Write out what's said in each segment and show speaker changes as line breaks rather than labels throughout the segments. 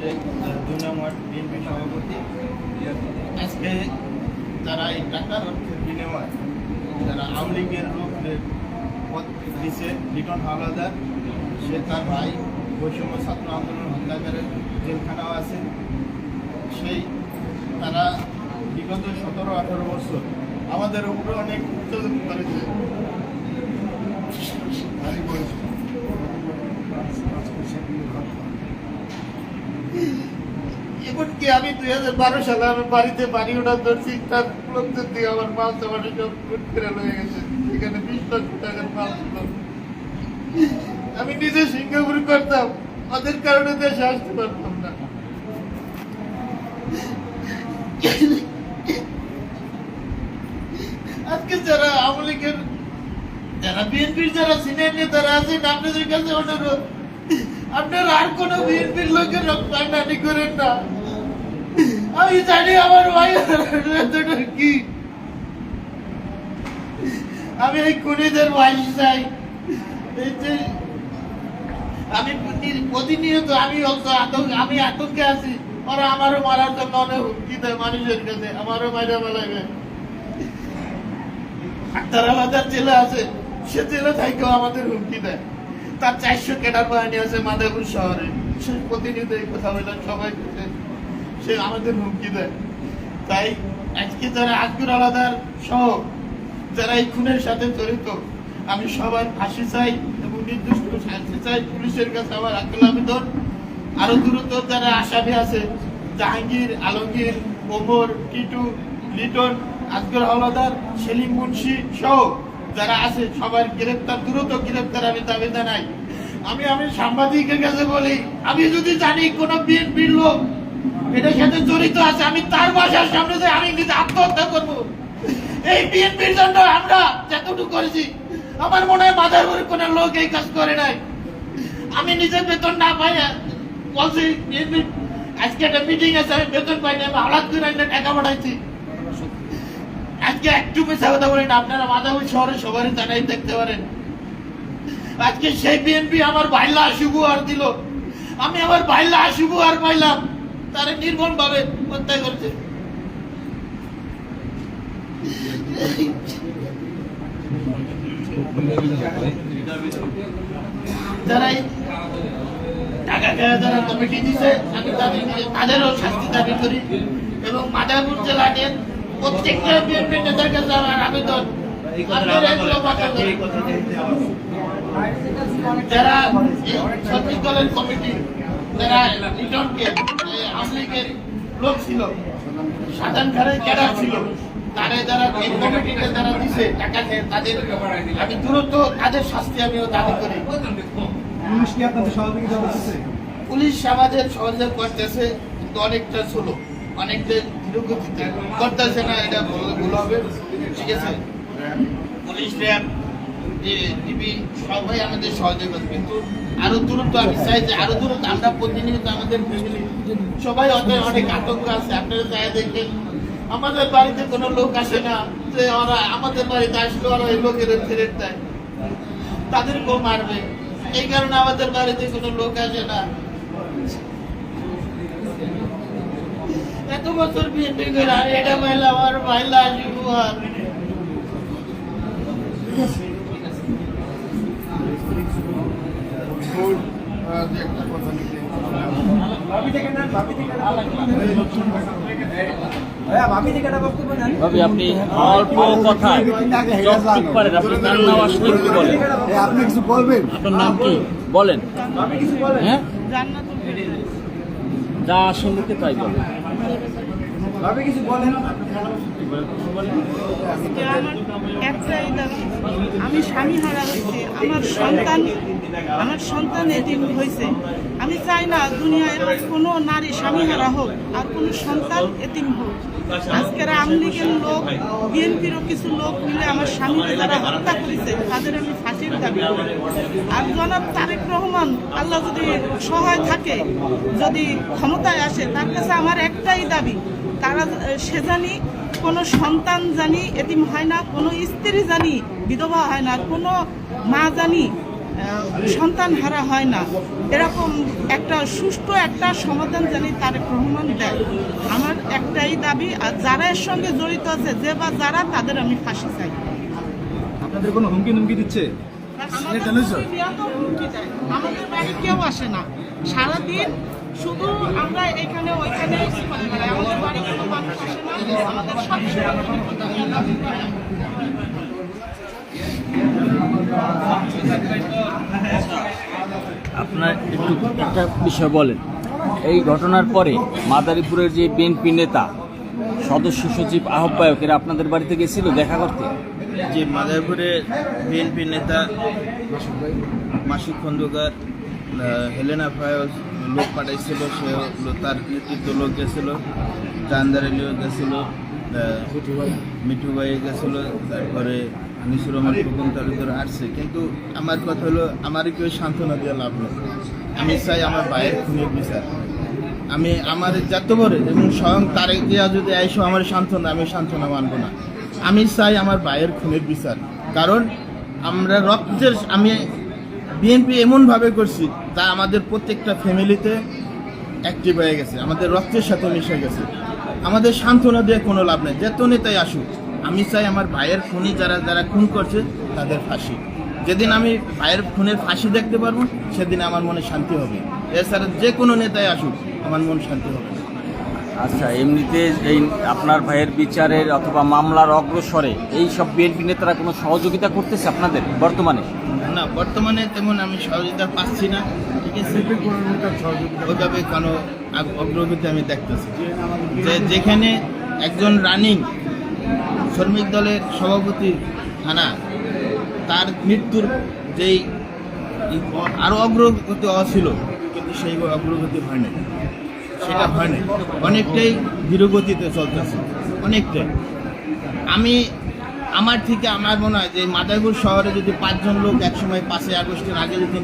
দুর্নামঠ BNP সভাপতি। আজকে তারা এই টাকার অর্থের বিনিময়ে যারা আওয়ামী লীগের লোকদের পদ দিচ্ছে, লিটন হাওলাদার, সে তার ভাই বৈষম্য ছাত্র আন্দোলন হত্যাকারের জেলখানাও আছে। সেই তারা বিগত 17-18 বছর আমাদের উপরে অনেক অত্যাচার করেছে। এমনকি আমি 2012 সালে আমি বাড়িতে বাড়ি ওটা ধরছি, তার লোকদের দিয়ে আমার মাল চাবানি সব ফেরাল হয়ে গেছে। এখানে 20 লক্ষ টাকার মাল ছিল। আমি নিজে সিঙ্গাপুর করতাম, ওদের কারণে দেশে আসতে পারতাম না। আজকে যারা আওয়ামী লীগের, যারা বিএনপির যারা সিনিয়র নেতারা আছেন, আপনাদের কাছে অনুরোধ, আপনারা আর কোন বিএনপির লোকের রক্তানি করেন না। আমি জানি আমার ভাই কি, আমি এই খুনিদের ভাই চাই। এই যে আমি প্রতিনিয়ত আমি আতঙ্কে আছি, ওরা আমারও মারার জন্য অনেক হুমকি দেয় মানুষের কাছে, আমারও মাইরা বেলাইবে। আক্তার আলাদার জেলা আছে, সে জেলা থেকেও আমাদের হুমকি দেয়। তার 400 ক্যাডার বাহিনী আছে মাদারীপুর শহরে, সে প্রতিনিয়ত এই কথা বলে সবাই, সে আমাদের হুমকি দেয়। তাই আজকে যারা আক্তার আলাদার সহ যারা এই খুনের সাথে জড়িত, আমি সবার ফাঁসি চাই এবং নির্দিষ্ট শাস্তি চাই। পুলিশের কাছে আমার আকুল আবেদন, আরো দ্রুত যারা আসামি আছে, জাহাঙ্গীর, আলমগীর, ওমর, টিটু, লিটন, আজগর হাওলাদার, সেলিম মুন্সি সহ যারা আছে সবার গ্রেপ্তার, দ্রুত গ্রেপ্তার আমি দাবি জানাই। আমি সাংবাদিকের কাছে বলি, আমি যদি জানি কোন বিএনপির লোক এটার সাথে জড়িত আছে, আমি তার বাসার সামনে যে আমি নিজে আত্মহত্যা করবো। এই বিএনপির জন্য আমরা যতটুকু করেছি, আমার মনে হয় মাদারীপুরের কোন লোক এই কাজ করে নাই। আমি নিজে বেতন না পাই না, বলছি বিএনপির আজকে একটা মিটিং আছে, আমি বেতন পাই না, আমি হঠাৎ করে টাকা পাঠাইছি। আজকে একটু পেশা কথা বলি না, আপনারা মাদারীপুর শহরে সবারই জানাই দেখতে পারেন। আজকে সেই বিএনপি আমার ভাইলা শুভ আর দিল, আমি আমার ভাইলা শুভ আর পাইলাম, তারা নির্মম ভাবে হত্যা করছে। যারা টাকা খেয়ে যারা কমিটি দিছে, আমি তাদেরও শাস্তি দাবি করি এবং মাদারীপুর জেলার প্রত্যেকটা বিএনপি নেতার কাছে আমার আবেদন, যারা সঠিক দলের কমিটি, যারা লিটনকে আওয়ামী লীগের লোক ছিল, সাধারণ খানের ক্যাডার ছিল, তারা যারা এই কমিটিতে যারা দিছে টাকা খেয়ে, তাদের আমি দ্রুত তাদের শাস্তি আমিও দাবি করি।
পুলিশ কি আপনাদের সহযোগিতা করতেছে?
পুলিশ আমাদের সহযোগিতা করতেছে, কিন্তু অনেকটা স্লো, অনেকটা ধীরগতিতে করতেছে না, এটা ভুল হবে। ঠিক আছে, পুলিশ, র্যাব, ডিবি সবাই আমাদের সহযোগিতা, কিন্তু আরো দ্রুত আমি চাই যে আরো দ্রুত আমরা প্রতিনিয়ত আমাদের ফ্যামিলি সবাই অনেক আতঙ্ক আছে। আপনারা চাই দেখেন, আমাদের বাড়িতে কোনো লোক আসে না, যে ওরা আমাদের বাড়িতে আসলে ওরা এই লোকের থ্রেট দেয়, তাদেরকেও মারবে। এই কারণে আমাদের বাড়িতে কোনো লোক আসে না। এত বছর বিএনপি করে আর এটা পাইলে আমার ভাইলা আসবো। আর
আপনি অল্প কথায় যতটুকু পারেন আপনি তার নাম আসলে কি বলেন?
আপনি কিছু বলবেন?
আপনার নাম কি বলেন? হ্যাঁ, যা আসলে তাই বলেন।
আপনি কিছু বলেন?
আমি স্বামী হারা হয়েছে, আমার সন্তান এতিম হয়েছে। আমি চাই না দুনিয়ায় কোনো নারী স্বামী হারা হোক আর কোনো সন্তান এতিম হোক। আজকের আওয়ামী লীগের লোক, বিএনপিরও কিছু লোক মিলে আমার স্বামীকে যারা হত্যা করেছে, তাদের আমি ফাঁসির দাবি করি। আর জনাব তারেক রহমান আল্লাহ যদি সহায় থাকে, যদি ক্ষমতায় আসে, তার কাছে আমার একটাই দাবি, তারা সে জানি কোনো সন্তান জানি এতিম হয় না, কোনো স্ত্রী জানি বিধবা হয় না, কোনো মা জানি সন্তান হারা হয় না, এরকম একটা সুষ্ঠু একটা সমাধান জানি তারেক রহমান দেয়। আমার একটাই দাবি, আর যারা এর সঙ্গে জড়িত আছে যে বা যারা, তাদের আমি ফাঁসি চাই।
আপনাদের কোনো হুমকি দিচ্ছে?
আমাদের তো হুমকি দেয়, আমাদের বাড়ি কেউ আসে না, সারাদিন শুধু আমরা এখানে ওইখানে করে বেড়াই, আমাদের বাড়ি কোনো মানুষ আসে না, আমাদের
আপনার একটু একটা বিষয় বলেন, এই ঘটনার পরে মাদারীপুরের যে বিএনপি নেতা, সদস্য সচিব, আহ্বায়ক, এরা আপনাদের বাড়িতে গেছিল দেখা করতে?
যে মাদারীপুরে বিএনপি নেতা মাসুদ খন্দকার, হেলেনা ফায়াজ লোক পাঠাইছিল, সে তার নেতৃত্ব লোক গেছিল, জাহানদার আলীও গেছিল, মিঠু ভাই গেছিল, তারপরে আনিসুর রহমান ফুকন তালুকদার আসছে। কিন্তু আমার কথা হলো, আমার কেউ সান্ত্বনা দিয়ে লাভ নেই। আমি চাই আমার ভাইয়ের খুনের বিচার। আমি আমার যত বড় এবং স্বয়ং তারেক জিয়া যদি আইসো আমার সান্ত্বনা, আমি সান্ত্বনা মানব না। আমি চাই আমার ভাইয়ের খুনের বিচার, কারণ আমরা রক্তের, আমি বিএনপি এমনভাবে করছি তা আমাদের প্রত্যেকটা ফ্যামিলিতে অ্যাক্টিভ হয়ে গেছে, আমাদের রক্তের সাথে মিশে গেছে। আমাদের সান্ত্বনা দিয়ে কোনো লাভ নেই, যেত নেতাই আসুক। আমি চাই আমার ভাইয়ের খুনি যারা যারা খুন করছে তাদের ফাঁসি। যেদিন আমি ভাইয়ের খুনের ফাঁসি দেখতে পারবো সেদিন আমার মনে শান্তি হবে। এছাড়া যে কোনো নেতাই আসুক আমার মন শান্তি হবে।
আচ্ছা, এমনিতে এই আপনার ভাইয়ের বিচারের অথবা মামলার অগ্রসরে এই সব বিএনপি নেতারা কোনো সহযোগিতা করতেছে আপনাদের বর্তমানে?
না, বর্তমানে তেমন আমি সহযোগিতা পাচ্ছি না, ঠিক আছে। ওইভাবে কোনো অগ্রগতি আমি দেখতেছি যে যেখানে একজন রানিং শ্রমিক দলের সভাপতি থানা, তার মৃত্যুর যেই আরও অগ্রগতি ছিল, কিন্তু সেই অগ্রগতি হয় না, সেটা হয় না, অনেকটাই ধীরগতিতে চলতেছে, অনেকটাই। আমার থেকে আমার মনে হয় যে মাদারীপুর শহরে যদি 5 জন লোক একসময় 5ই আগস্টের আগে যদি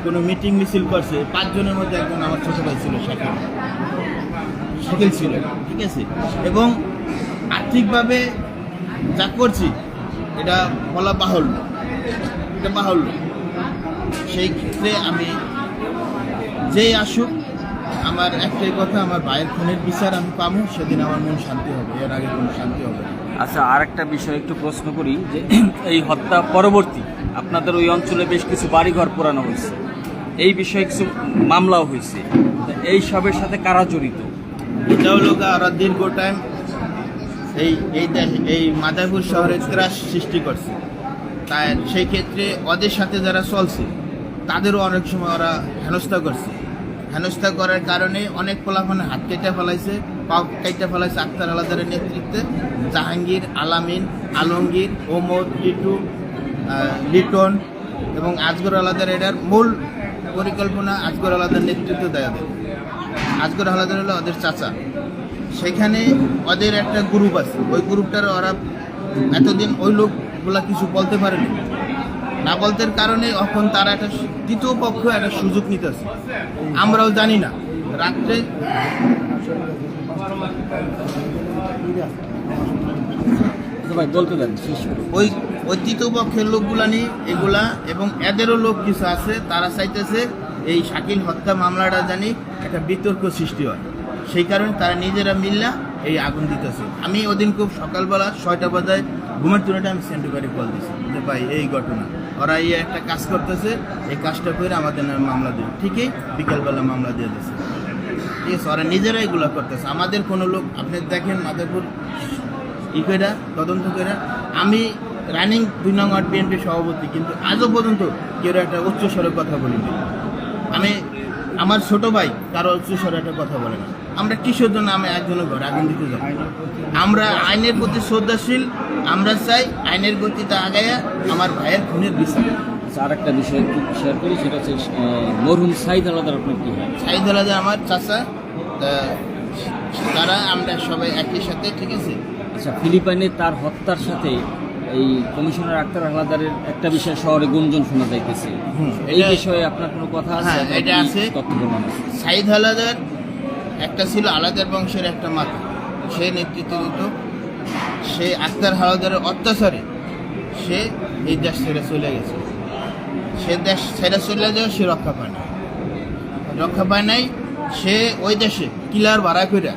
কোনো মিটিং মিছিল করছে, 5 জনের মধ্যে একজন আমার ছোটো ভাই ছিল, শাকিল ছিল, ঠিক আছে। এবং আর্থিকভাবে যা করছি এটা বলা বাহুল্য, এটা বাহুল্য। সেই ক্ষেত্রে আমি যেই আসুক, আমার একটাই কথা, আমার ভাইয়ের খুনের বিচার আমি পাবো, সেদিন আমার মন শান্তি হবে, এর আগে কোনো শান্তি হবে না।
আচ্ছা, আর একটা বিষয় একটু প্রশ্ন করি, যে এই হত্যা পরবর্তী আপনাদের ওই অঞ্চলে বেশ কিছু বাড়িঘর পোড়ানো হয়েছে, এই বিষয়ে কিছু মামলাও হয়েছে, এই সবের সাথে কারা জড়িত?
এটা হলো ওরা দীর্ঘ টাইম এই মাদারীপুর শহরে ত্রাস সৃষ্টি করছে, তাই সেই ক্ষেত্রে ওদের সাথে যারা চলছে তাদেরও অনেক সময় ওরা হেনস্থা করছে। হেনস্থা করার কারণে অনেক পোলাপানে হাত কেটে ফেলাইছে, পা কেটে ফেলাইছে আক্তার আলাদারের নেতৃত্বে। জাহাঙ্গীর, আলামিন, আলমগীর, ওমর, টিটু, লিটন এবং আজগর আলাদার, এটার মূল পরিকল্পনা আজগর আলাদার নেতৃত্ব দেয়। আজগর আলাদার হলো ওদের চাচা। সেখানে ওদের একটা গ্রুপ আছে, ওই গ্রুপটার ওরা এতদিন ওই লোকগুলা কিছু বলতে পারেনি, না বলতে কারণে এখন তারা একটা তৃতীয় পক্ষ একটা সুযোগ নিতেছে, আমরাও জানি না। রাত্রে
বলতে দেন,
ওই তৃতীয় পক্ষের লোকগুলা নিয়ে এগুলা, এবং এদেরও লোক কিছু আছে, তারা চাইতেছে এই শাকিল হত্যা মামলাটা জানি একটা বিতর্ক সৃষ্টি হয়, সেই কারণে তারা নিজেরা মিল্লা এই আগুন দিতেছে। আমি ওদিন খুব সকালবেলা 6টা বাজায় ঘুমের তুলে আমি সেন্টুকারি কল দিয়েছি যে ভাই এই ঘটনা, ওরা এই একটা কাজ করতেছে, এই কাজটা করে আমাদের নামে মামলা দেবে। ঠিকই বিকেলবেলা মামলা দিয়ে দিয়েছে, ঠিক আছে। ওরা নিজেরা এগুলো করতেছে, আমাদের কোনো লোক আপনি দেখেন মাদারীপুর ইকেরা তদন্ত করে। আমি রানিং 2 নং ওয়ার্ড বিএনপি সভাপতি, কিন্তু আজও পর্যন্ত কেউ একটা উচ্চস্বরে কথা বলিনি। আমার ছোট ভাই কারো উচ্চস্বরে একটা কথা বলে না। আমরা কিসের জন্য আমি একজনের ঘরে আগুন দিতে যাব? আমরা আইনের প্রতি শ্রদ্ধাশীল, আমরা চাই আইনের গতিতে আগায়া আমার ভাইয়ের খুনের বিচার।
আর একটা বিষয় একটু শেয়ার করি, সেটা হচ্ছে মরহুম সাইদ আলাদার আপনার কি হয়?
সাইদ আলাদা আমার চাচা, তারা আমরা সবাই একই সাথে, ঠিক আছে।
আচ্ছা, ফিলিপাইনে তার হত্যার সাথে এই কমিশনার আক্তার আলাদারের একটা বিষয় শহরে গুঞ্জন শোনা যাইতেছে, এই বিষয়ে আপনার কোনো কথা আছে?
হ্যাঁ, এটা আছে।
তথ্য প্রমাণ আছে।
সাইদ আলাদার একটা ছিল আলাদার বংশের একটা মাতা, সে নেতৃত্ব দিত। সে আক্তার হালাদারের অত্যাচারে সে এই দেশ ছেড়ে চলে গেছে, সে দেশ ছেড়ে চলে যায়, সে রক্ষা পায় নাই। সে ওই দেশে কিলার ভাড়া করে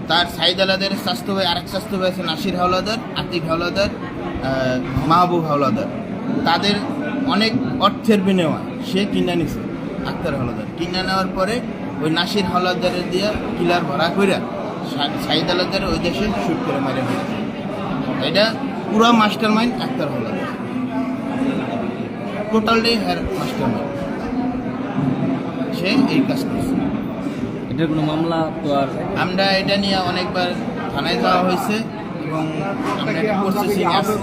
তার সাইদ আলাদের স্বাস্থ্য ভাই, আরেক স্বাস্থ্য ভাই আছে নাসির হাওলাদার, আতিক হাওলাদার, মাহবুব হাওলাদার, তাদের অনেক অর্থের বিনিময় সে কিনে নিছে। আক্তার হাওলাদার কিনে নেওয়ার পরে ওই নাসির হাওলাদারের দিয়ে কিলার ভাড়া করে সাইদ আলাদের ওই দেশে শুট করে মারে ফেলেছে। এটা পুরো মাস্টার মাইন্ড আক্তার হাওলাদার, টোটালটাই হ্যার মাস্টার মাইন্ড, সে এই কাজ করছে।
এটার কোনো মামলা তো আর
আমরা এটা নিয়ে অনেকবার থানায় যাওয়া হয়েছে এবং আমরা এটা প্রসেসিং আছে।